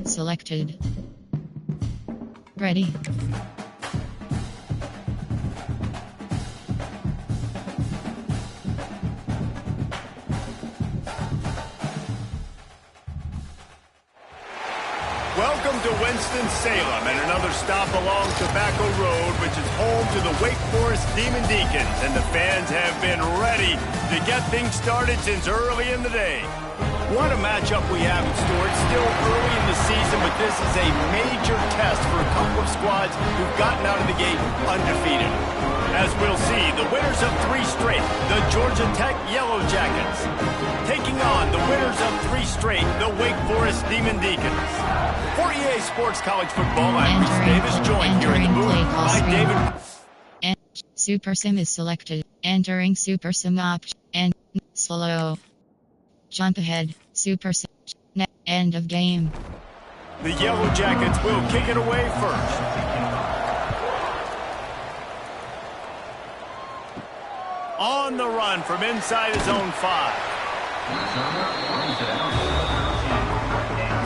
Selected. Ready. Welcome to Winston-Salem and another stop along Tobacco Road, which is home to the Wake Forest Demon Deacons, and the fans have been ready to get things started since early in the day. What a matchup we have in store. It's still early in the season, but this is a major test for a couple of squads who've gotten out of the gate undefeated. As we'll see, the winners of 3 straight, the Georgia Tech Yellow Jackets, taking on the winners of 3 straight, the Wake Forest Demon Deacons. For EA Sports College Football, I'm Reese Davis, joined here in the booth by David. And Super Sim is selected. Entering Super Sim option. And slow. Jump ahead. Super Sim. End of game. The Yellow Jackets will kick it away first. On the run from inside his own 5.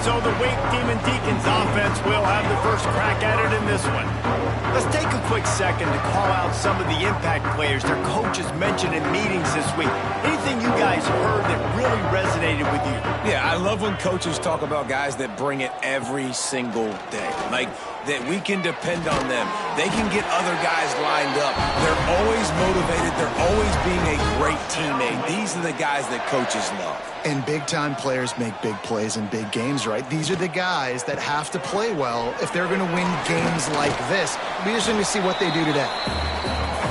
So the Wake Demon Deacons offense will have the first crack at it in this one. Let's take a quick second to call out some of the impact players their coaches mentioned in meetings this week. Anything you guys heard that really resonated with you? Yeah, I love when coaches talk about guys that bring it every single day. Like, that we can depend on them. They can get other guys lined up. They're always motivated. They're always being a great teammate. These are the guys that coaches love. And big-time players make big plays in big games, right? These are the guys that have to play well if they're going to win games like this. We just need to see what they do today.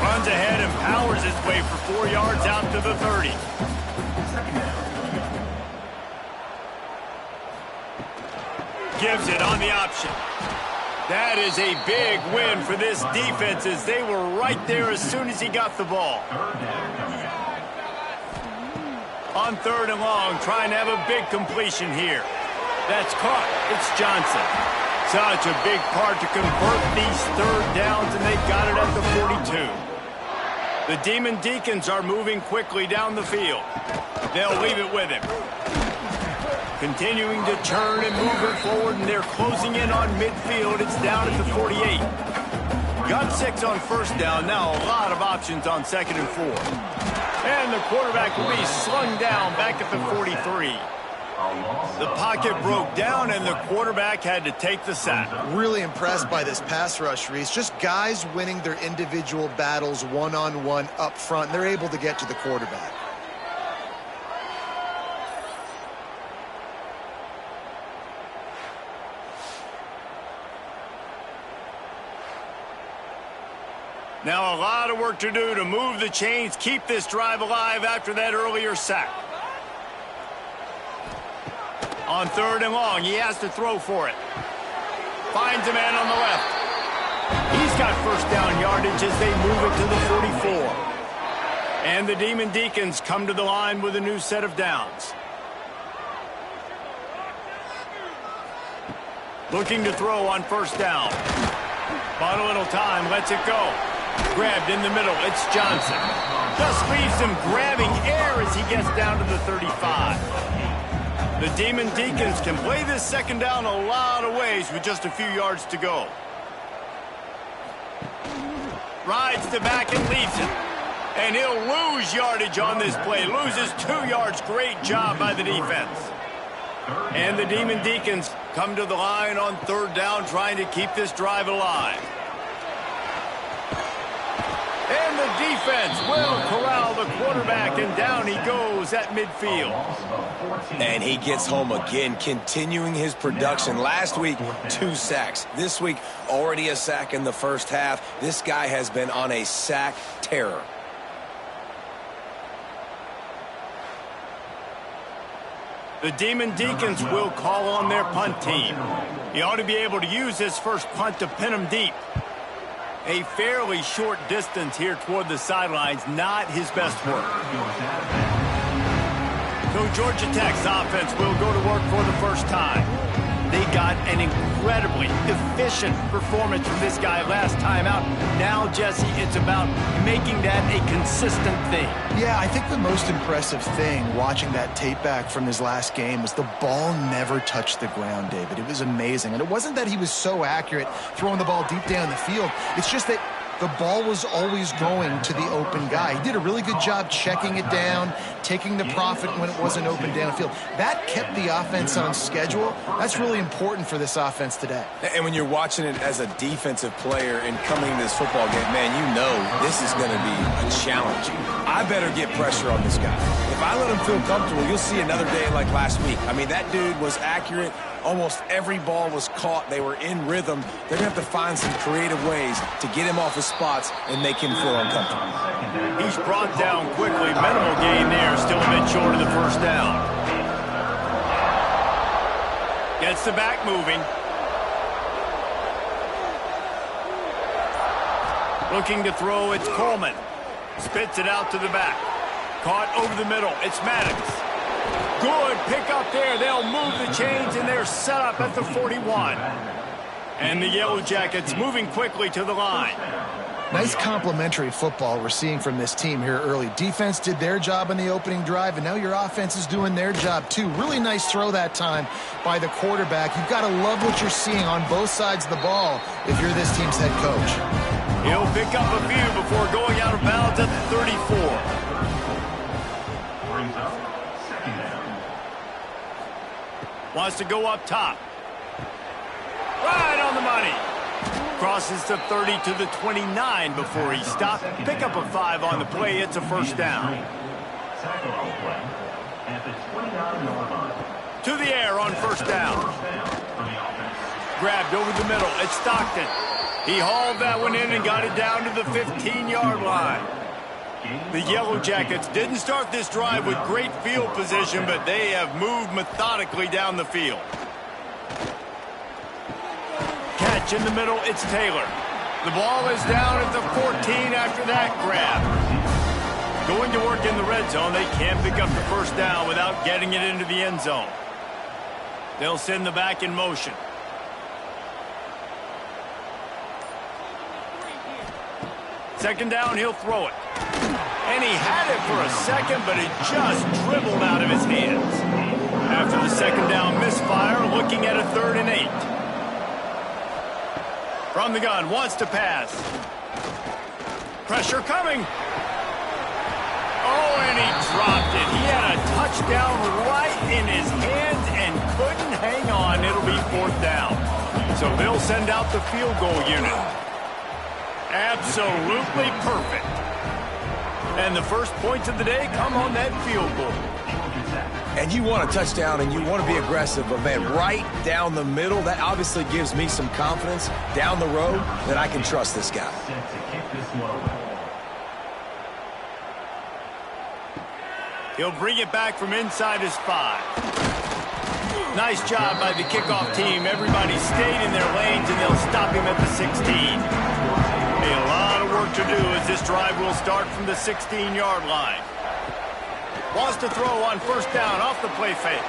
Runs ahead and powers his way for 4 yards out to the 30. Gives it on the option. That is a big win for this defense as they were right there as soon as he got the ball. On 3rd and long, trying to have a big completion here. That's caught. It's Johnson. Such a big part to convert these 3rd downs, and they've got it at the 42. The Demon Deacons are moving quickly down the field. They'll leave it with him. Continuing to turn and move it forward, and they're closing in on midfield. It's down at the 48. Got 6 on 1st down. Now a lot of options on 2nd and 4. And the quarterback will be slung down back at the 43. The pocket broke down, and the quarterback had to take the sack. Really impressed by this pass rush, Reese. Just guys winning their individual battles one-on-one up front. They're able to get to the quarterback. Now a lot of work to do to move the chains, keep this drive alive after that earlier sack. On 3rd and long, he has to throw for it. Finds a man on the left. He's got 1st down yardage as they move it to the 44. And the Demon Deacons come to the line with a new set of downs. Looking to throw on 1st down. Bought a little time, lets it go. Grabbed in the middle, it's Johnson. Just leaves him grabbing air as he gets down to the 35. The Demon Deacons can play this 2nd down a lot of ways with just a few yards to go. Rides to back and leaves it. And he'll lose yardage on this play. Loses 2 yards. Great job by the defense. And the Demon Deacons come to the line on 3rd down, trying to keep this drive alive. And the defense will corral the quarterback, and down he goes at midfield. And he gets home again, continuing his production. Last week, 2 sacks. This week, already a sack in the first half. This guy has been on a sack terror. The Demon Deacons will call on their punt team. He ought to be able to use his first punt to pin him deep. A fairly short distance here toward the sidelines, not his best work. So Georgia Tech's offense will go to work for the first time. They got an incredibly efficient performance from this guy last time out. Now, Jesse, it's about making that a consistent thing. Yeah, I think the most impressive thing watching that tape back from his last game was the ball never touched the ground, David. It was amazing. And it wasn't that he was so accurate throwing the ball deep down the field. It's just that the ball was always going to the open guy. He did a really good job checking it down, taking the profit when it wasn't open downfield. That kept the offense on schedule. That's really important for this offense today. And when you're watching it as a defensive player and coming to this football game, man, you know this is going to be a challenge. I better get pressure on this guy. If I let him feel comfortable, you'll see another day like last week. I mean, that dude was accurate. Almost every ball was caught. They were in rhythm. They're going to have to find some creative ways to get him off his spots and make him feel uncomfortable. He's brought down quickly. Minimal gain there. Still a bit short of the first down. Gets the back moving. Looking to throw, it's Coleman. Spits it out to the back. Caught over the middle. It's Madden. Good pick up there. They'll move the chains, and they're set up at the 41. And the Yellow Jackets moving quickly to the line. Nice complementary football we're seeing from this team here early. Defense did their job in the opening drive, and now your offense is doing their job too. Really nice throw that time by the quarterback. You've got to love what you're seeing on both sides of the ball if you're this team's head coach. He'll pick up a few before going out of bounds at the 34. Wants to go up top. Right on the money. Crosses the 30 to the 29 before he stopped. Pick up a 5 on the play. It's a first down. To the air on first down. Grabbed over the middle. It's Stockton. He hauled that one in and got it down to the 15-yard line. The Yellow Jackets didn't start this drive with great field position, but they have moved methodically down the field. Catch in the middle, it's Taylor. The ball is down at the 14 after that grab. Going to work in the red zone, they can't pick up the first down without getting it into the end zone. They'll send the back in motion. Second down, he'll throw it. And he had it for a second, but it just dribbled out of his hands. After the second down misfire, looking at a 3rd and 8. From the gun, wants to pass. Pressure coming. Oh, and he dropped it. He had a touchdown right in his hands and couldn't hang on. It'll be 4th down. So they'll send out the field goal unit. Absolutely perfect. And the first points of the day come on that field goal. And you want a touchdown and you want to be aggressive, but man, right down the middle, that obviously gives me some confidence down the road that I can trust this guy. He'll bring it back from inside his 5. Nice job by the kickoff team. Everybody stayed in their lanes, and they'll stop him at the 16. A lot of work to do as this drive will start from the 16-yard line. Wants to throw on first down off the play fake.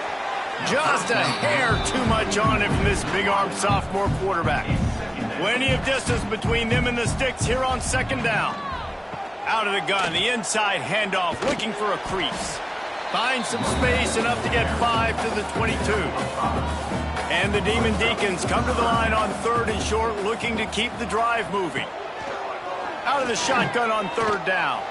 Just a hair too much on it from this big-armed sophomore quarterback. Plenty of distance between them and the sticks here on second down. Out of the gun, the inside handoff, looking for a crease. Finds some space, enough to get 5 to the 22. And the Demon Deacons come to the line on 3rd and short, looking to keep the drive moving. Out of the shotgun on 3rd down.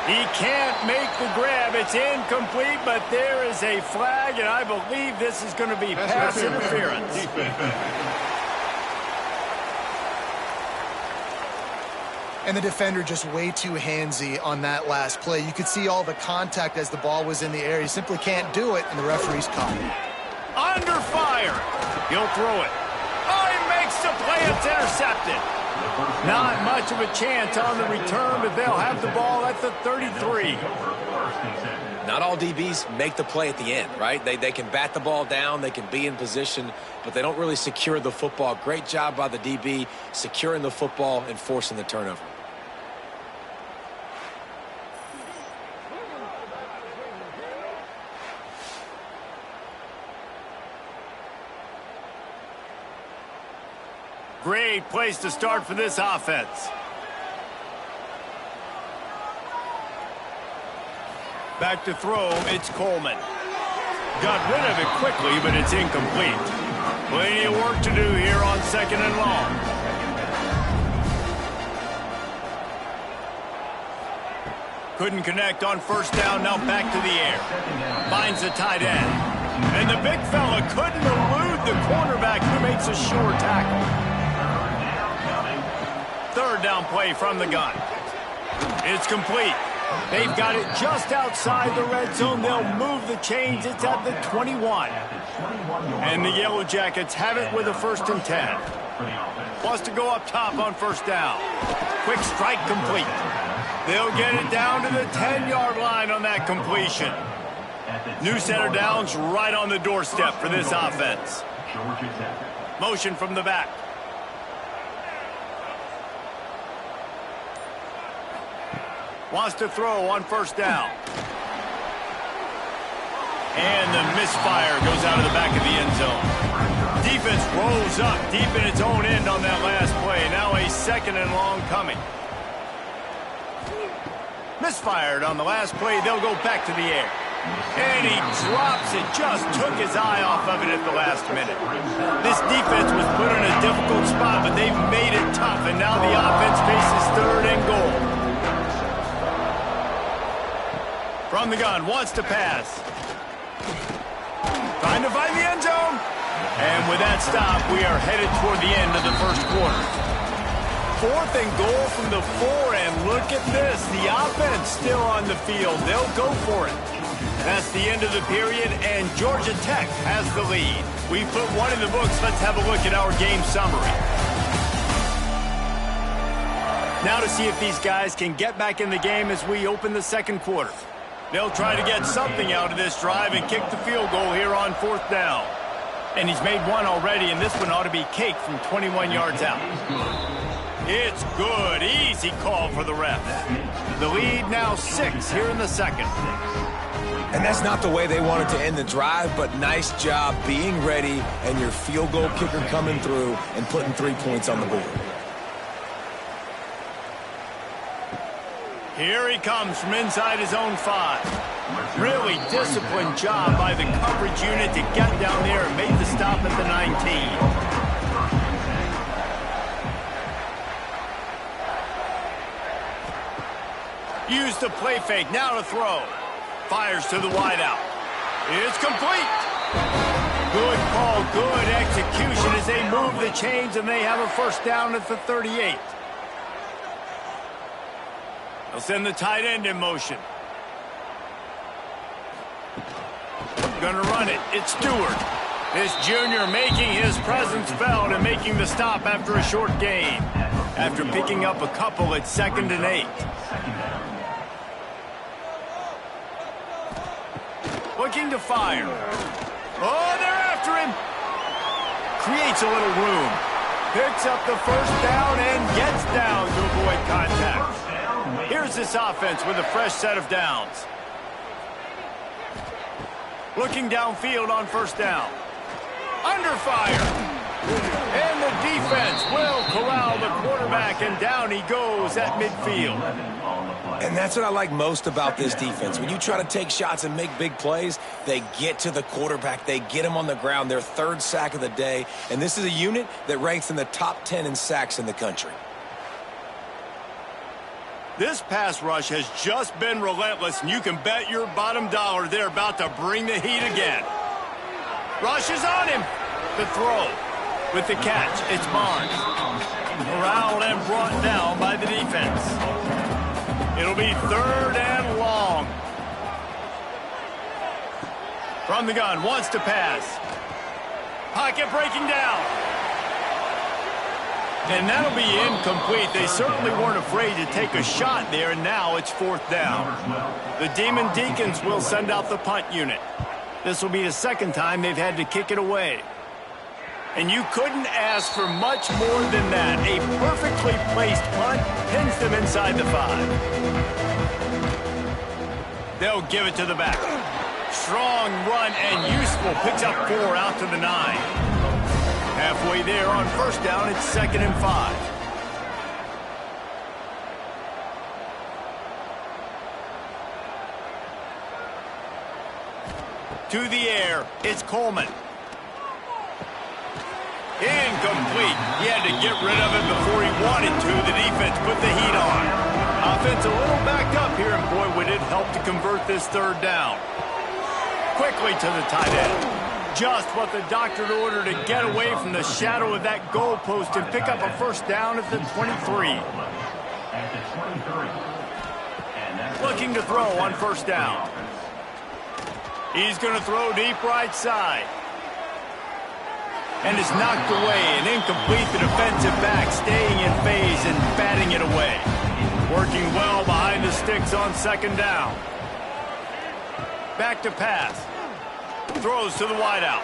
He can't make the grab. It's incomplete, but there is a flag, and I believe this is going to be pass interference. And the defender just way too handsy on that last play. You could see all the contact as the ball was in the air. He simply can't do it, and the referee's caught it. Under fire. He'll throw it. Oh, he makes the play. It's intercepted. Not much of a chance on the return, but they'll have the ball at the 33. Not all DBs make the play at the end, right? They can bat the ball down, they can be in position, but they don't really secure the football. Great job by the DB securing the football and forcing the turnover. Great place to start for this offense. Back to throw, it's Coleman. Got rid of it quickly, but it's incomplete. Plenty of work to do here on 2nd and long. Couldn't connect on 1st down, now back to the air. Finds the tight end. And the big fella couldn't elude the cornerback who makes a sure tackle. 3rd down play from the gun. It's complete. They've got it just outside the red zone. They'll move the chains. It's at the 21. And the Yellow Jackets have it with a 1st and 10. Wants to go up top on 1st down. Quick strike complete. They'll get it down to the 10-yard line on that completion. New center downs right on the doorstep for this offense. Motion from the back. Wants to throw on 1st down. And the misfire goes out of the back of the end zone. Defense rolls up deep in its own end on that last play. Now a 2nd and long coming. Misfired on the last play. They'll go back to the air. And he drops it. Just took his eye off of it at the last minute. This defense was put in a difficult spot, but they've made it tough. And now the offense faces 3rd and goal. From the gun, wants to pass. Trying to find the end zone. And with that stop, we are headed toward the end of the 1st quarter. 4th and goal from the 4, and look at this. The offense still on the field. They'll go for it. That's the end of the period, and Georgia Tech has the lead. We put one in the books. Let's have a look at our game summary. Now to see if these guys can get back in the game as we open the 2nd quarter. They'll try to get something out of this drive and kick the field goal here on 4th down. And he's made one already, and this one ought to be cake from 21 yards out. It's good. Easy call for the ref. The lead now 6 here in the 2nd. And that's not the way they wanted to end the drive, but nice job being ready and your field goal kicker coming through and putting 3 points on the board. Here he comes from inside his own 5. Really disciplined job by the coverage unit to get down there and make the stop at the 19. Use the play fake, now to throw. Fires to the wideout. It's complete. Good call, good execution as they move the chains and they have a 1st down at the 38. They'll send the tight end in motion. Gonna run it. It's Stewart. This junior making his presence felt and making the stop after a short gain. After picking up a couple at 2nd and 8. Looking to fire. Oh, they're after him. Creates a little room. Picks up the 1st down and gets down to avoid contact. Here's this offense with a fresh set of downs. Looking downfield on 1st down. Under fire. And the defense will corral the quarterback, and down he goes at midfield. And that's what I like most about this defense. When you try to take shots and make big plays, they get to the quarterback. They get him on the ground. Their 3rd sack of the day. And this is a unit that ranks in the top 10 in sacks in the country. This pass rush has just been relentless, and you can bet your bottom dollar they're about to bring the heat again. Rushes on him. The throw. With the catch, it's Barnes. Corralled and brought down by the defense. It'll be 3rd and long. From the gun, wants to pass. Pocket breaking down. And that'll be incomplete. They certainly weren't afraid to take a shot there, and now it's 4th down. The Demon Deacons will send out the punt unit. This will be the 2nd time they've had to kick it away. And you couldn't ask for much more than that. A perfectly placed punt pins them inside the 5. They'll give it to the back. Strong run and useful. Picks up 4 out to the 9. Halfway there on 1st down, it's 2nd and 5. To the air, it's Coleman. Incomplete. He had to get rid of it before he wanted to. The defense put the heat on. Offense a little backed up here, and boy, would it help to convert this 3rd down. Quickly to the tight end. Just what the doctor ordered to get away from the shadow of that goalpost and pick up a 1st down at the 23. Looking to throw on 1st down. He's going to throw deep right side. And it's knocked away and incomplete. The defensive back staying in phase and batting it away. Working well behind the sticks on 2nd down. Back to pass. Throws to the wideout.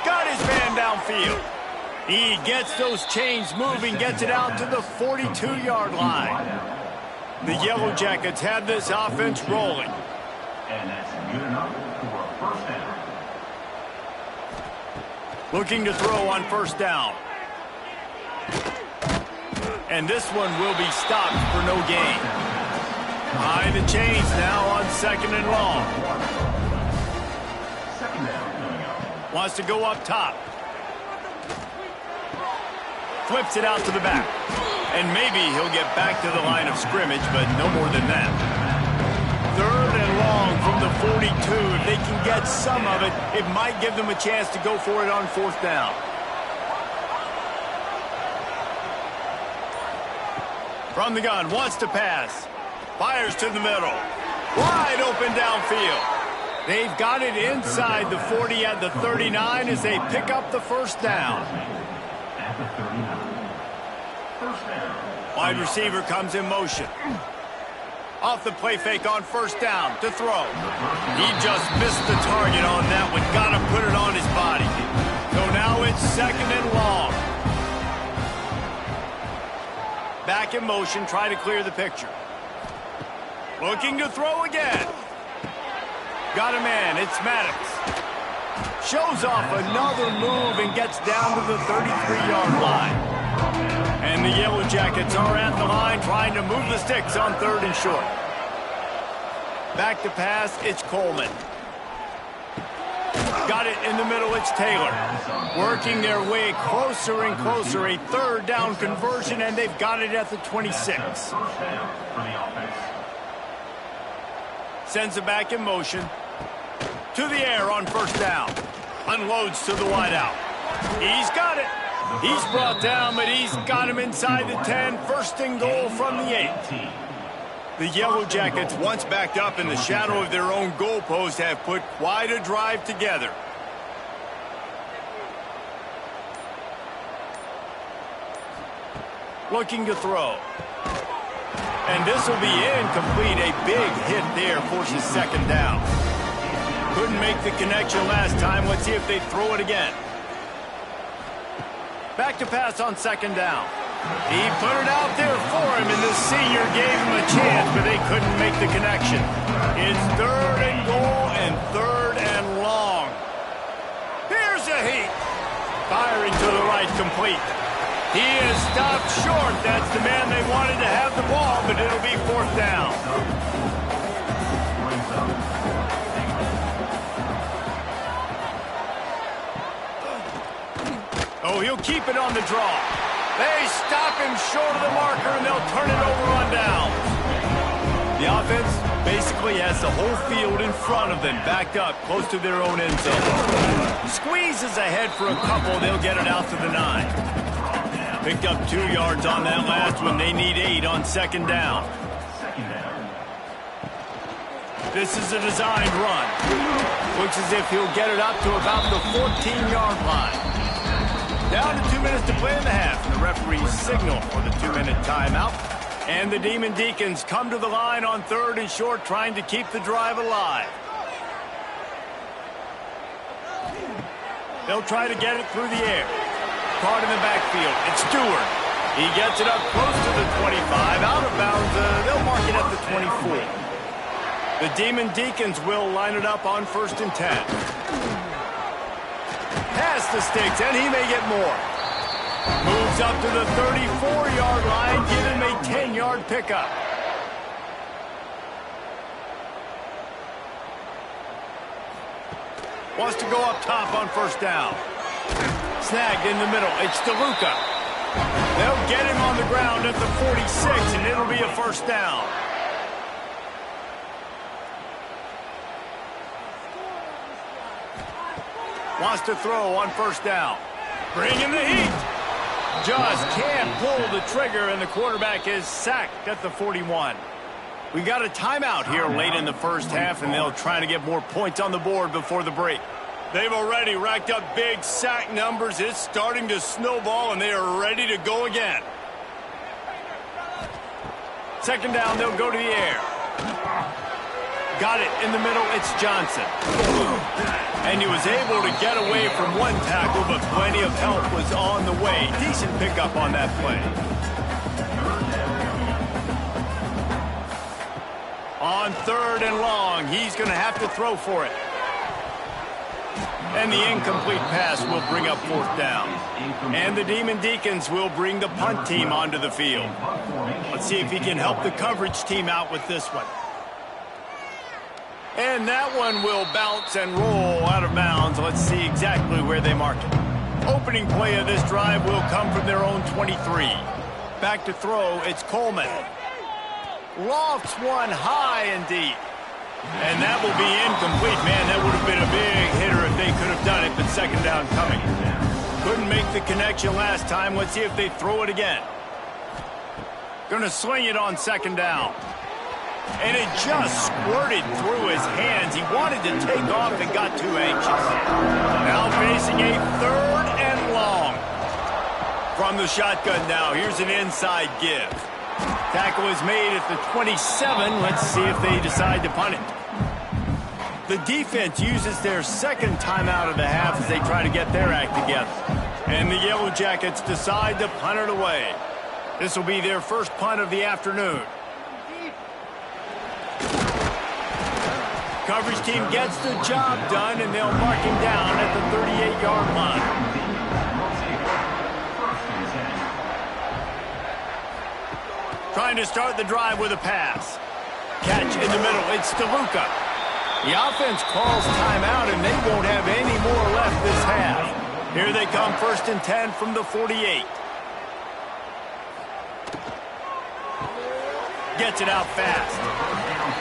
Got his man downfield. He gets those chains moving, gets it out to the 42-yard line. The Yellow Jackets have this offense rolling. And that's good enough for a 1st down. Looking to throw on 1st down. And this one will be stopped for no gain. Behind the chains now on 2nd and long. Wants to go up top. Flips it out to the back. And maybe he'll get back to the line of scrimmage, but no more than that. 3rd and long from the 42. If they can get some of it, it might give them a chance to go for it on 4th down. From the gun, wants to pass. Fires to the middle. Wide open downfield. They've got it inside the 40 at the 39 as they pick up the 1st down. Wide receiver comes in motion. Off the play fake on 1st down to throw. He just missed the target on that one. Got to put it on his body. So now it's 2nd and long. Back in motion, try to clear the picture. Looking to throw again. Got a man, it's Madden. Shows off another move and gets down to the 33-yard line. And the Yellow Jackets are at the line trying to move the sticks on 3rd and short. Back to pass, it's Coleman. Got it in the middle, it's Taylor. Working their way closer and closer, a 3rd down conversion, and they've got it at the 26. Sends it back in motion. To the air on 1st down. Unloads to the wideout. He's got it. He's brought down, but he's got him inside the 10. 1st and goal from the 8. The Yellow Jackets, once backed up in the shadow of their own goalpost, have put quite a drive together. Looking to throw. And this will be incomplete. A big hit there forces 2nd down. Couldn't make the connection last time. Let's see if they throw it again. Back to pass on 2nd down. He put it out there for him, and the senior gave him a chance, but they couldn't make the connection. It's 3rd and goal and 3rd and long. Here's a heat. Firing to the right, complete. He is stopped short. That's the man they wanted to have the ball, but it'll be 4th down. Oh, he'll keep it on the draw. They stop him short of the marker, and they'll turn it over on down. The offense basically has the whole field in front of them, backed up close to their own end zone. Squeezes ahead for a couple. They'll get it out to the 9. Picked up 2 yards on that last one. They need 8 on second down. This is a designed run. Looks as if he'll get it up to about the 14-yard line. Down to 2 minutes to play in the half. And the referees signal for the 2-minute timeout. And the Demon Deacons come to the line on 3rd and short, trying to keep the drive alive. They'll try to get it through the air. Caught in the backfield. It's Stewart. He gets it up close to the 25. Out of bounds. They'll mark it at the 24. The Demon Deacons will line it up on 1st and 10. Pass the sticks, and he may get more. Moves up to the 34-yard line, give him a 10-yard pickup. Wants to go up top on 1st down. Snagged in the middle. It's DeLuca. They'll get him on the ground at the 46, and it'll be a 1st down. Wants to throw on 1st down. Bringing the heat. Just can't pull the trigger, and the quarterback is sacked at the 41. We got a timeout here late in the 1st half, and they'll try to get more points on the board before the break. They've already racked up big sack numbers. It's starting to snowball, and they are ready to go again. 2nd down, they'll go to the air. Got it in the middle. It's Johnson. And he was able to get away from one tackle, but plenty of help was on the way. Decent pickup on that play. On 3rd and long, he's going to have to throw for it. And the incomplete pass will bring up 4th down. And the Demon Deacons will bring the punt team onto the field. Let's see if he can help the coverage team out with this one. And that one will bounce and roll out of bounds. Let's see exactly where they mark it. Opening play of this drive will come from their own 23. Back to throw, it's Coleman. Lofts one high and deep. And that will be incomplete. Man, that would have been a big hitter if they could have done it, but 2nd down coming. Couldn't make the connection last time. Let's see if they throw it again. Gonna sling it on 2nd down. And it just squirted through his hands. He wanted to take off and got too anxious. Now facing a 3rd and long. From the shotgun now, here's an inside give. Tackle is made at the 27. Let's see if they decide to punt it. The defense uses their 2nd timeout of the half as they try to get their act together. And the Yellow Jackets decide to punt it away. This will be their first punt of the afternoon. Coverage team gets the job done, and they'll mark him down at the 38-yard line. Trying to start the drive with a pass. Catch in the middle. It's DeLuca. The offense calls timeout, and they won't have any more left this half. Here they come, 1st and 10 from the 48. Gets it out fast.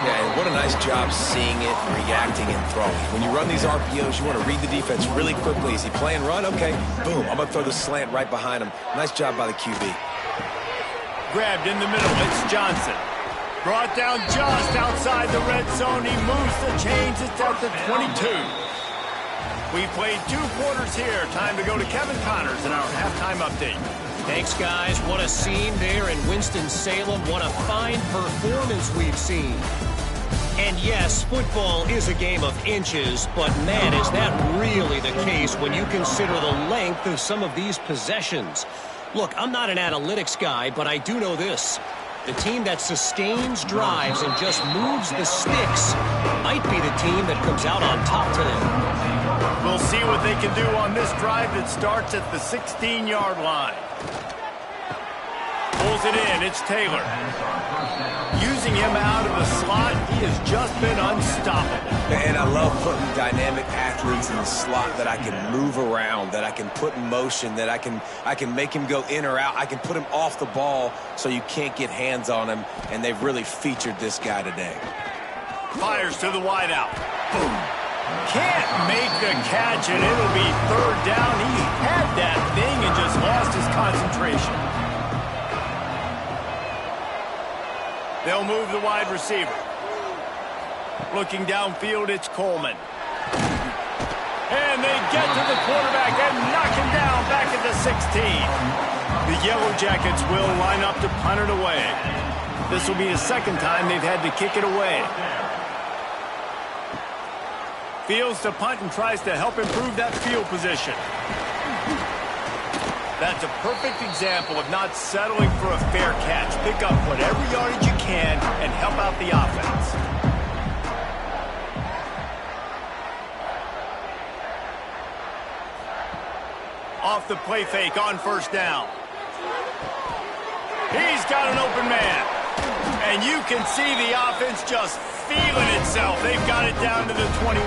Yeah, and what a nice job seeing it, reacting, and throwing. When you run these RPOs, you want to read the defense really quickly. Is he playing run? Okay, boom. I'm going to throw the slant right behind him. Nice job by the QB. Grabbed in the middle. It's Johnson. Brought down just outside the red zone. He moves the chains. It's at the 22. We played 2 quarters here. Time to go to Kevin Connors in our halftime update. Thanks, guys. What a scene there in Winston-Salem. What a fine performance we've seen. And yes, football is a game of inches, but man, is that really the case when you consider the length of some of these possessions. Look, I'm not an analytics guy, but I do know this. The team that sustains drives and just moves the sticks might be the team that comes out on top today. We'll see what they can do on this drive that starts at the 16-yard line. Pulls it in. It's Taylor. Using him out of the slot, he has just been unstoppable. And I love putting dynamic athletes in the slot that I can move around, that I can put in motion, that I can make him go in or out. I can put him off the ball so you can't get hands on him, and they've really featured this guy today. Fires to the wideout. Boom. Can't make the catch, and it'll be third down. He had that thing and just lost his concentration. They'll move the wide receiver. Looking downfield, it's Coleman. And they get to the quarterback and knock him down back at the 16. The Yellow Jackets will line up to punt it away. This will be the second time they've had to kick it away. Fields to punt and tries to help improve that field position. That's a perfect example of not settling for a fair catch. Pick up whatever yardage you can and help out the offense. Off the play fake on first down. He's got an open man. And you can see the offense just feeling itself. They've got it down to the 21.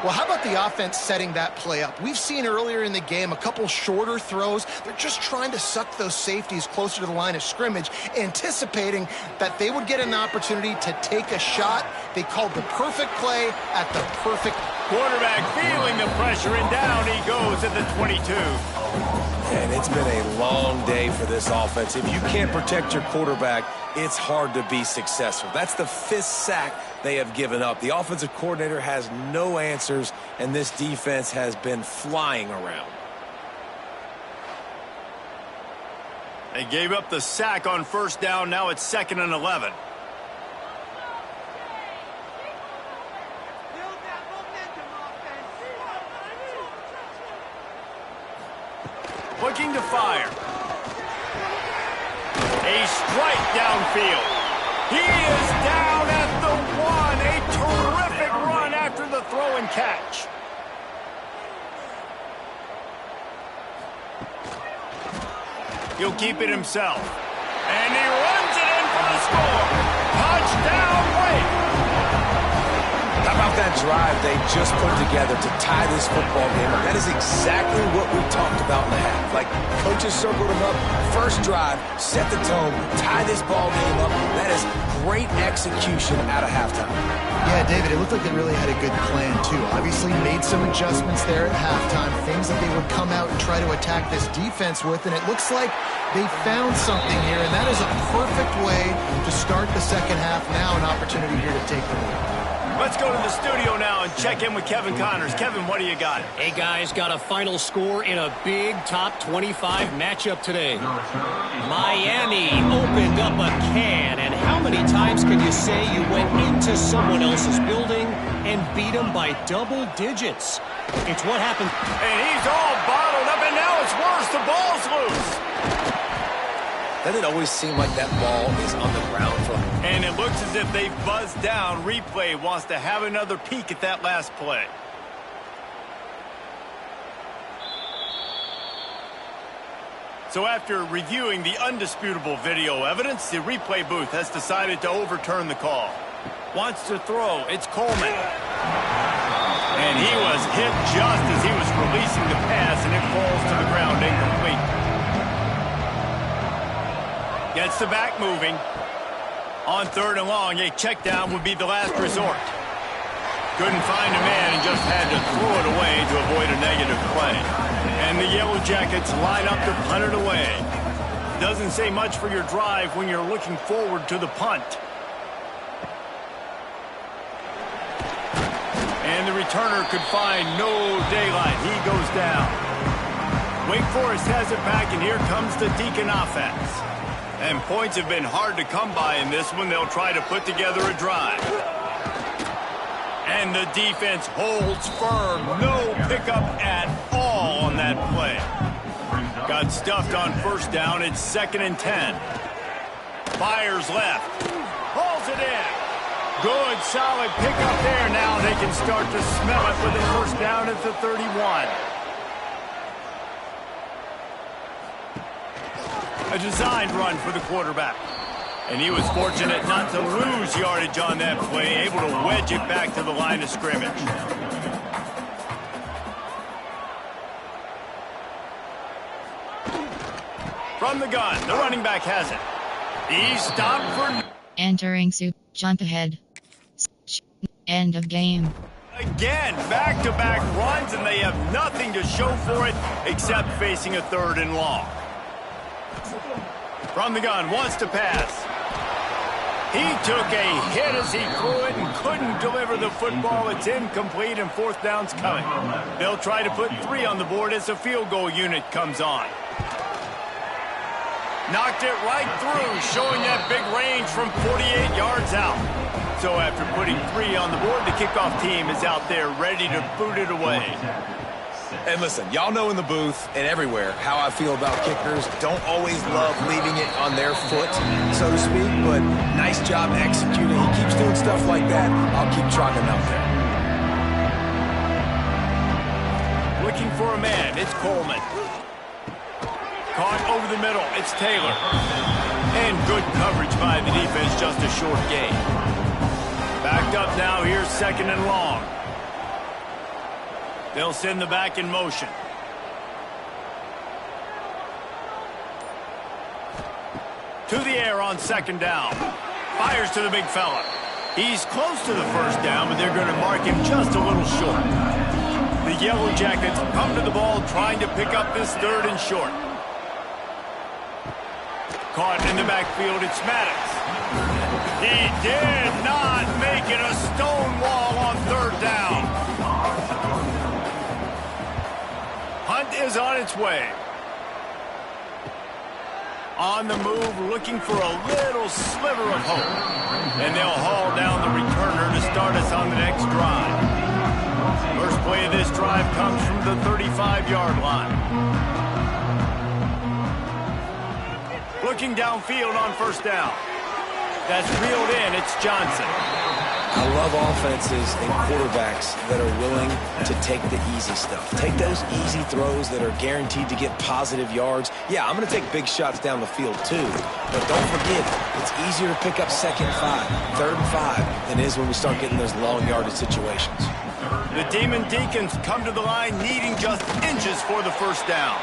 Well, how about the offense setting that play up? We've seen earlier in the game a couple shorter throws. They're just trying to suck those safeties closer to the line of scrimmage, anticipating that they would get an opportunity to take a shot. They called the perfect play at the perfect quarterback feeling the pressure, and down he goes at the 22. And it's been a long day for this offense. If you can't protect your quarterback, it's hard to be successful. That's the 5th sack they have given up. The offensive coordinator has no answers, and this defense has been flying around. They gave up the sack on first down. Now it's 2nd and 11. Looking to fire. A strike downfield. He is down at the 1. A terrific run after the throw and catch. He'll keep it himself. And he runs it in for the score. Touchdown, Wake. How about that drive they just put together to tie this football game? That is exactly what we talked about in the half. Like, coaches circled him up, first drive, set the tone, tie this ball game up. That is great execution out of halftime. Yeah, David, it looked like they really had a good plan, too. Obviously made some adjustments there at halftime, things that they would come out and try to attack this defense with, and it looks like they found something here, and that is a perfect way to start the second half. Now an opportunity here to take the lead. Let's go to the studio now and check in with Kevin Connors. Kevin, what do you got? Hey, guys, got a final score in a big top 25 matchup today. Miami opened up a can, and how many times can you say you went into someone else's building and beat them by double digits? It's what happened. And he's all bottled up, and now it's worse. The ball's loose. Doesn't it always seem like that ball is on the ground for him? And it looks as if they buzzed down. Replay wants to have another peek at that last play. So after reviewing the undisputable video evidence, the replay booth has decided to overturn the call. Wants to throw. It's Coleman. And he was hit just as he was releasing the pass, and it falls to the ground incomplete. Gets the back moving. On 3rd and long, a check down would be the last resort. Couldn't find a man and just had to throw it away to avoid a negative play. And the Yellow Jackets line up to punt it away. Doesn't say much for your drive when you're looking forward to the punt. And the returner could find no daylight. He goes down. Wake Forest has it back, and here comes the Deacon offense. And points have been hard to come by in this one. They'll try to put together a drive. And the defense holds firm. No pickup at all on that play. Got stuffed on first down. It's 2nd and 10. Fires left. Hauls it in. Good, solid pickup there. Now they can start to smell it with a first down at the 31. A designed run for the quarterback. And he was fortunate not to lose yardage on that play, able to wedge it back to the line of scrimmage. From the gun, the running back has it. He's stopped for... Entering jump ahead. End of game. Again, back-to-back runs, and they have nothing to show for it except facing a 3rd and long. From the gun, wants to pass. He took a hit as he threw it and couldn't deliver the football. It's incomplete, and 4th down's coming. They'll try to put 3 on the board as the field goal unit comes on. Knocked it right through, showing that big range from 48 yards out. So after putting 3 on the board, the kickoff team is out there ready to boot it away. And listen, y'all know in the booth and everywhere how I feel about kickers. Don't always love leaving it on their foot, so to speak, but nice job executing. He keeps doing stuff like that. I'll keep trotting him out there. Looking for a man, it's Coleman. Caught over the middle, it's Taylor. And good coverage by the defense, just a short gain. Backed up now, here's 2nd and long. They'll send the back in motion. To the air on 2nd down. Fires to the big fella. He's close to the 1st down, but they're going to mark him just a little short. The Yellow Jackets come to the ball trying to pick up this 3rd and short. Caught in the backfield, it's Madden. He did not make it a stone wall on 3rd down. Hunt is on its way. On the move, looking for a little sliver of hope. And they'll haul down the returner to start us on the next drive. First play of this drive comes from the 35-yard line. Looking downfield on 1st down. That's reeled in. It's Johnson. I love offenses and quarterbacks that are willing to take the easy stuff. Take those easy throws that are guaranteed to get positive yards. Yeah, I'm going to take big shots down the field too. But don't forget, it's easier to pick up 2nd and 5, 3rd and 5 than it is when we start getting those long yardage situations. The Demon Deacons come to the line needing just inches for the 1st down.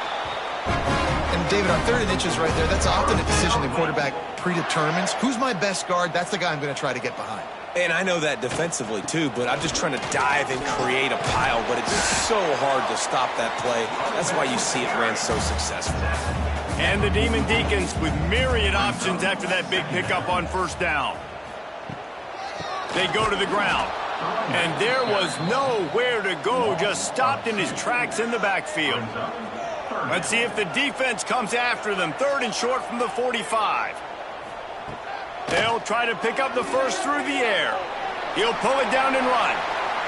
And David, on 3rd and inches right there, that's often a decision the quarterback predetermines. Who's my best guard? That's the guy I'm going to try to get behind. And I know that defensively, too, but I'm just trying to dive and create a pile, but it's so hard to stop that play. That's why you see it ran so successfully. And the Demon Deacons with myriad options after that big pickup on 1st down. They go to the ground. And there was nowhere to go, just stopped in his tracks in the backfield. Let's see if the defense comes after them. 3rd and short from the 45. They'll try to pick up the 1st through the air. He'll pull it down and run.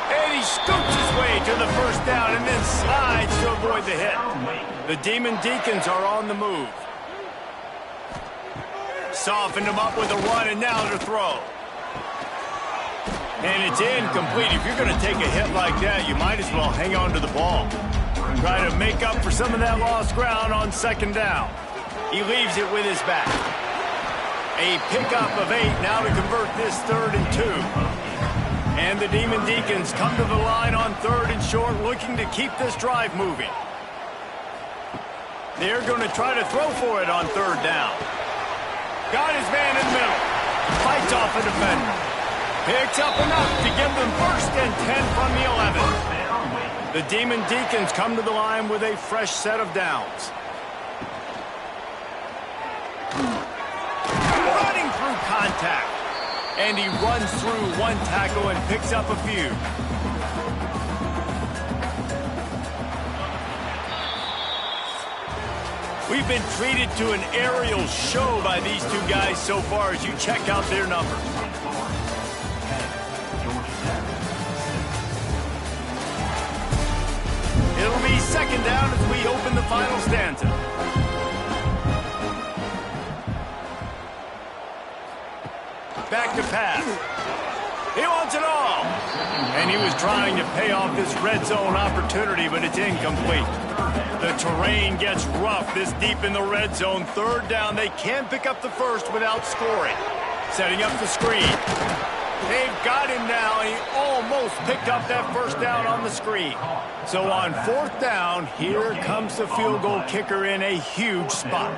And he scoops his way to the 1st down and then slides to avoid the hit. The Demon Deacons are on the move. Softened him up with a run, and now to throw. And it's incomplete. If you're going to take a hit like that, you might as well hang on to the ball. Try to make up for some of that lost ground on 2nd down. He leaves it with his back. A pickup of 8 now to convert this 3rd and 2. And the Demon Deacons come to the line on 3rd and short, looking to keep this drive moving. They're going to try to throw for it on 3rd down. Got his man in the middle. Fights off a defender. Picks up enough to give them 1st and 10 from the 11. The Demon Deacons come to the line with a fresh set of downs. Running through contact. And he runs through one tackle and picks up a few. We've been treated to an aerial show by these two guys so far as you check out their numbers. It'll be 2nd down as we open the final stanza. Back to pass. He wants it all. And he was trying to pay off this red zone opportunity, but it's incomplete. The terrain gets rough this deep in the red zone. Third down, they can pick up the first without scoring. Setting up the screen. They've got him now, and he almost picked up that first down on the screen. So on fourth down, here comes the field goal kicker in a huge spot.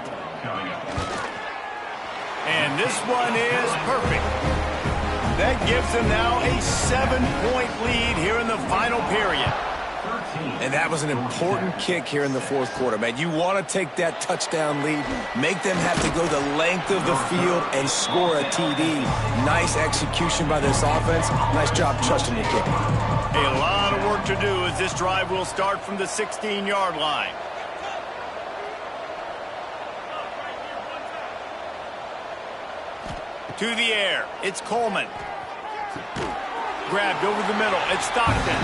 And this one is perfect. That gives them now a 7-point lead here in the final period. And that was an important kick here in the fourth quarter, man. You want to take that touchdown lead, make them have to go the length of the field and score a TD. Nice execution by this offense. Nice job trusting the kicker. A lot of work to do as this drive will start from the 16-yard line. To the air, it's Coleman. Grabbed over the middle, it's Stockton.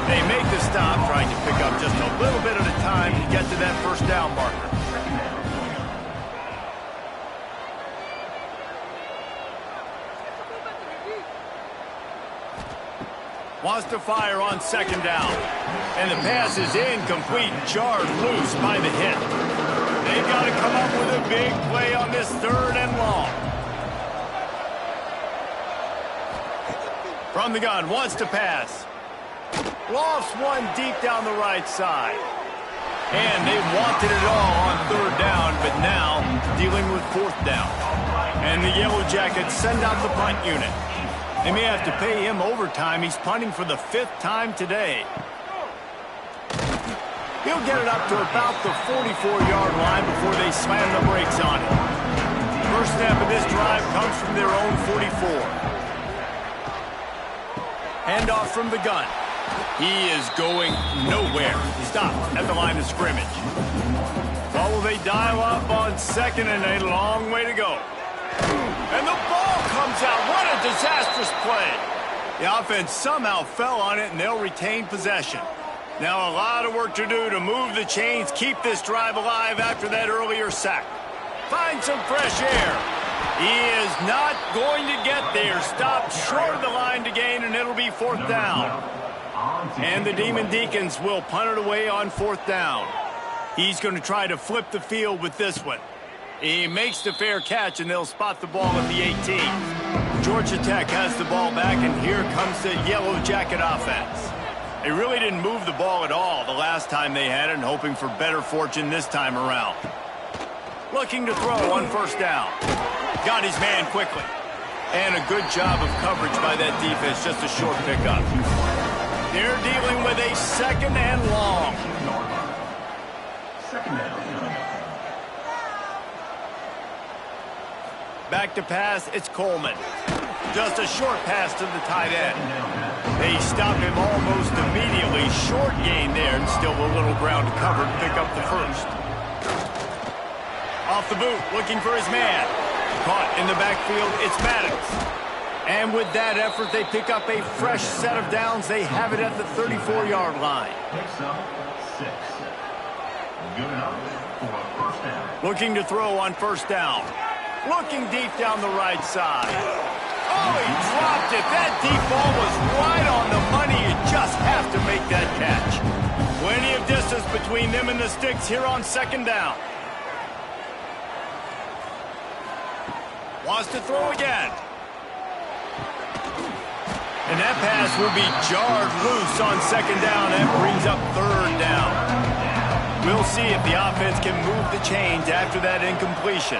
They make the stop, trying to pick up just a little bit at a time to get to that first down marker. Wants to fire on second down. And the pass is incomplete, jarred loose by the hit. They've got to come up with a big play on this third and long. From the gun, wants to pass. Lofts one deep down the right side. And they wanted it all on third down, but now dealing with fourth down. And the Yellow Jackets send out the punt unit. They may have to pay him overtime. He's punting for the 5th time today. He'll get it up to about the 44-yard line before they slam the brakes on it. First snap of this drive comes from their own 44. Handoff from the gun. He is going nowhere. Stopped at the line of scrimmage. Oh, will they dial up on second and a long way to go. And the ball comes out. What a disastrous play. The offense somehow fell on it, and they'll retain possession. Now a lot of work to do to move the chains, keep this drive alive after that earlier sack. Find some fresh air. He is not going to get there. Stopped short of the line to gain, and it'll be fourth down. And the Demon Deacons will punt it away on fourth down. He's going to try to flip the field with this one. He makes the fair catch, and they'll spot the ball at the 18. Georgia Tech has the ball back, and here comes the Yellow Jacket offense. They really didn't move the ball at all the last time they had it, and hoping for better fortune this time around. Looking to throw on first down. Got his man quickly. And a good job of coverage by that defense, just a short pickup. They're dealing with a second and long. Back to pass, it's Coleman. Just a short pass to the tight end. They stop him almost immediately. Short gain there, and still a little ground to cover to pick up the first. Off the boot, looking for his man. Caught in the backfield, it's Madden. And with that effort, they pick up a fresh set of downs. They have it at the 34-yard line. Looking to throw on first down. Looking deep down the right side. Oh, he dropped it. That deep ball was right on the money. You just have to make that catch. Plenty of distance between them and the sticks here on second down. Wants to throw again. And that pass will be jarred loose on second down. That brings up third down. We'll see if the offense can move the chains after that incompletion.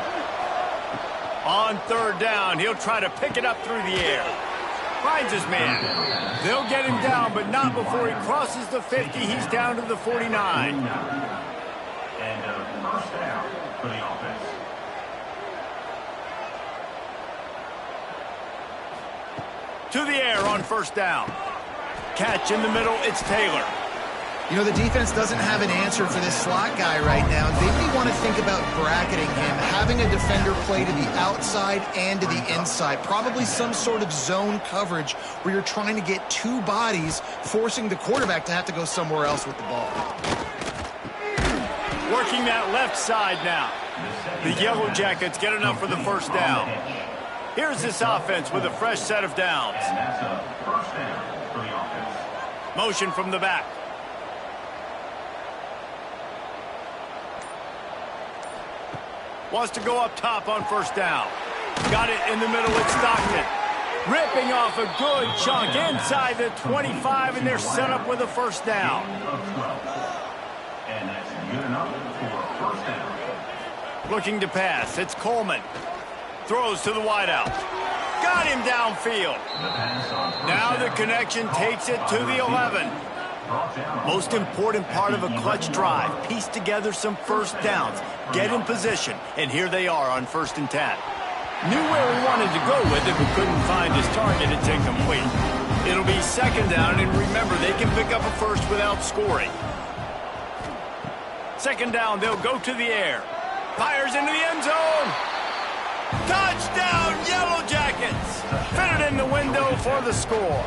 On third down, he'll try to pick it up through the air. Finds his man. They'll get him down, but not before he crosses the 50. He's down to the 49. And first down for the offense. To the air on first down. Catch in the middle, it's Taylor. You know, the defense doesn't have an answer for this slot guy right now. They may want to think about bracketing him, having a defender play to the outside and to the inside. Probably some sort of zone coverage where you're trying to get two bodies, forcing the quarterback to have to go somewhere else with the ball. Working that left side now. The Yellow Jackets get enough for the first down. Here's this offense with a fresh set of downs. And that's a first down for the offense. Motion from the back. Wants to go up top on first down. Got it in the middle with Stockton. Ripping off a good chunk inside the 25, and they're set up with a first down. And that's good enough for a first down. Looking to pass. It's Coleman. Throws to the wideout. Got him downfield. Now the connection takes it to the 11. Most important part of a clutch drive. Piece together some first downs. Get in position. And here they are on 1st and 10. Knew where he wanted to go with it, but couldn't find his target. It's incomplete. It'll be 2nd down, and remember, they can pick up a first without scoring. 2nd down, they'll go to the air. Fires into the end zone. Touchdown, Yellow Jackets! Fitted in the window for the score.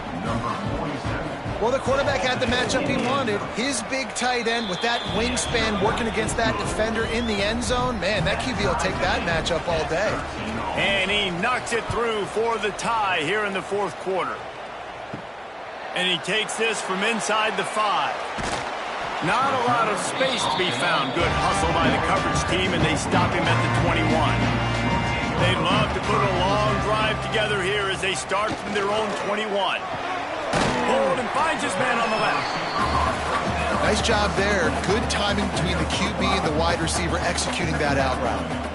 Well, the quarterback had the matchup he wanted. His big tight end with that wingspan working against that defender in the end zone. Man, that QB will take that matchup all day. And he knocks it through for the tie here in the 4th quarter. And he takes this from inside the 5. Not a lot of space to be found. Good hustle by the coverage team, and they stop him at the 21. They'd love to put a long drive together here as they start from their own 21. Hold and finds his man on the left. Nice job there. Good timing between the QB and the wide receiver executing that out route.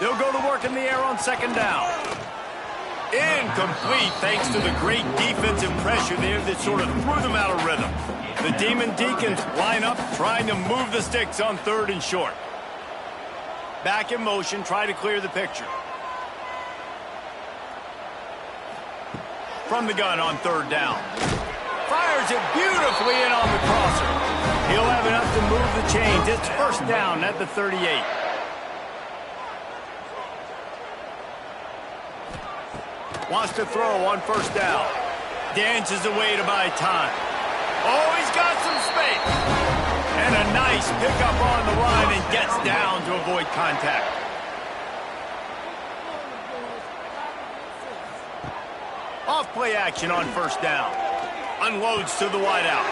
They'll go to work in the air on 2nd down. Incomplete thanks to the great defensive pressure there that sort of threw them out of rhythm. The Demon Deacons line up trying to move the sticks on 3rd and short. Back in motion, try to clear the picture. From the gun on 3rd down. Fires it beautifully in on the crosser. He'll have enough to move the chains. It's 1st down at the 38. Wants to throw on 1st down. Dances away to buy time. Oh, he's got some space. And a nice pickup on the line and gets down to avoid contact. Off play action on 1st down. Unloads to the wideout.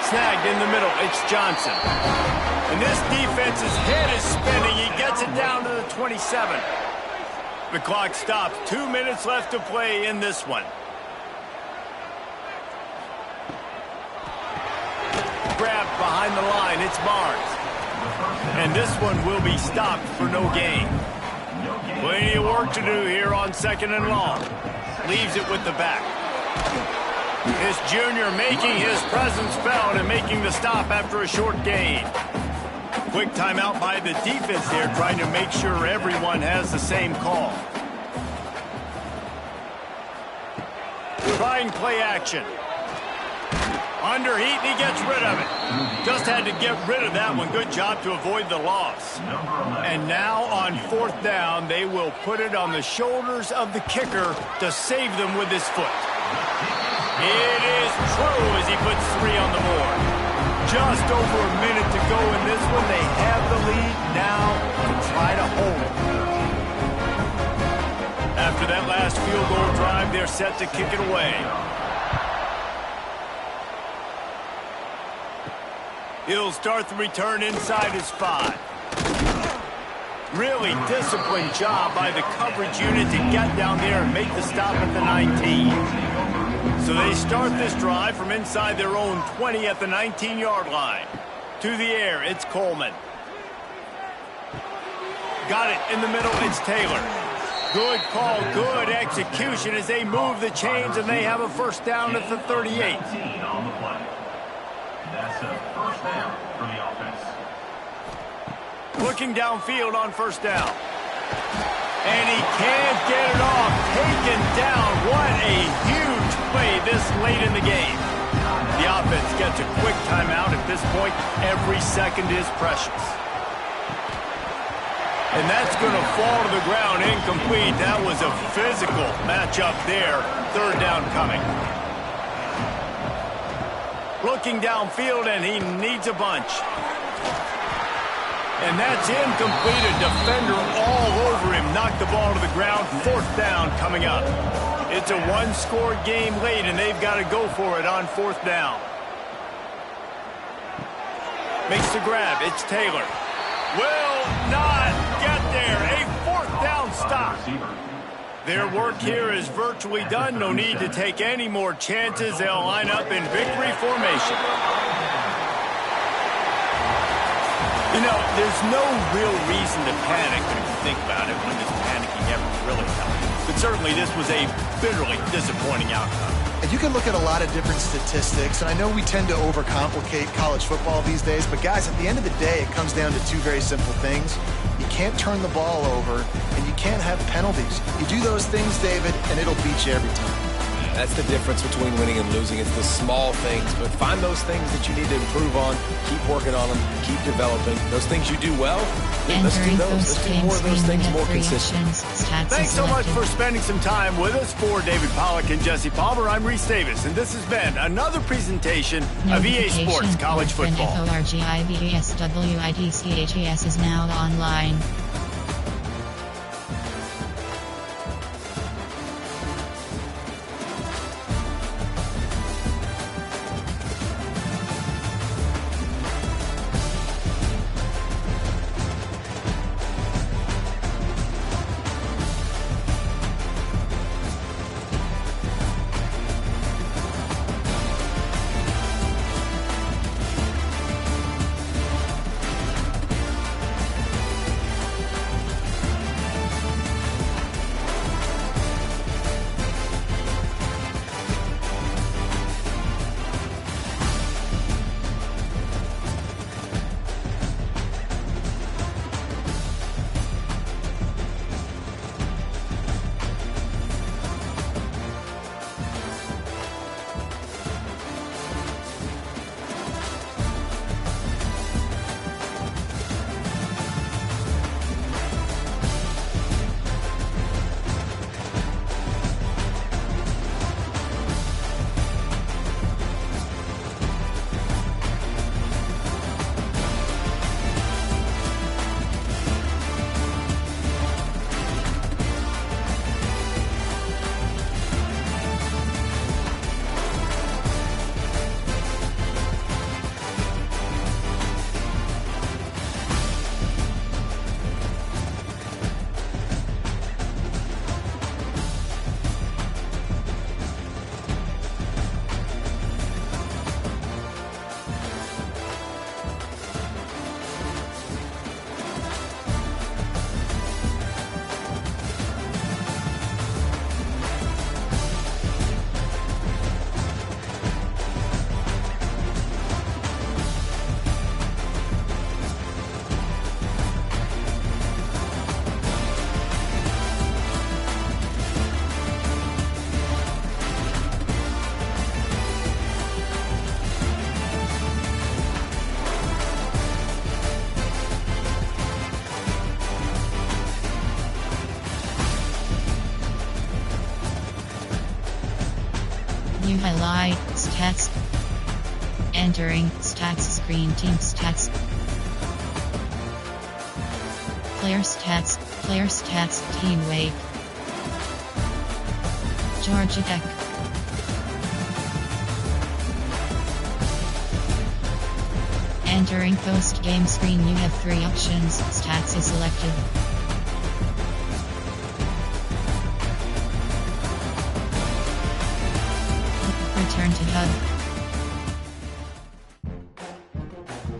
Snagged in the middle. It's Johnson. And this defense's head is spinning. He gets it down to the 27. The clock stops. 2 minutes left to play in this one. Grabbed behind the line. It's Barnes. And this one will be stopped for no gain. Plenty of work to do here on 2nd and long. Leaves it with the back. This junior making his presence felt and making the stop after a short gain. Quick timeout by the defense there, trying to make sure everyone has the same call. Trying play action. Under heat, and he gets rid of it. Just had to get rid of that one. Good job to avoid the loss. And now on 4th down, they will put it on the shoulders of the kicker to save them with his foot. It is true as he puts 3 on the board. Just over a minute to go in this one. They have the lead now to try to hold it. After that last field goal drive, they're set to kick it away. He'll start the return inside his 5. Really disciplined job by the coverage unit to get down there and make the stop at the 19. So they start this drive from inside their own 20 at the 19-yard line. To the air, it's Coleman. Got it in the middle, it's Taylor. Good call, good execution as they move the chains, and they have a 1st down at the 38. That's a 1st down for the offense. Looking downfield on 1st down. And he can't get it off. Taken down. What a huge play this late in the game. The offense gets a quick timeout. At this point, every second is precious. And that's going to fall to the ground incomplete. That was a physical matchup there. 3rd down coming. Looking downfield, and he needs a bunch. And that's incomplete. A defender all over him. Knocked the ball to the ground. 4th down coming up. It's a 1-score game late, and they've got to go for it on 4th down. Makes the grab. It's Taylor. Will not get there. A fourth down stop. Their work here is virtually done. No need to take any more chances. They'll line up in victory formation. You know, there's no real reason to panic when you think about it, when does panicking ever really help? But certainly this was a bitterly disappointing outcome. And you can look at a lot of different statistics, and I know we tend to overcomplicate college football these days, but guys, at the end of the day, it comes down to two very simple things. You can't turn the ball over, and you can't have penalties. You do those things, David, and it'll beat you every time. That's the difference between winning and losing. It's the small things, but find those things that you need to improve on, keep working on them, keep developing. Those things you do well, let's do those. Let's do more of those things more consistently. Thanks so much for spending some time with us. For David Pollack and Jesse Palmer, I'm Reese Davis, and this has been another presentation of EA Sports College Football. FORGIVESWIDCHES is now online. New highlight, stats. Entering, stats screen, team stats. Player stats, team weight. Georgia Tech. Entering post-game screen, you have 3 options, stats is selected. Return to HUD.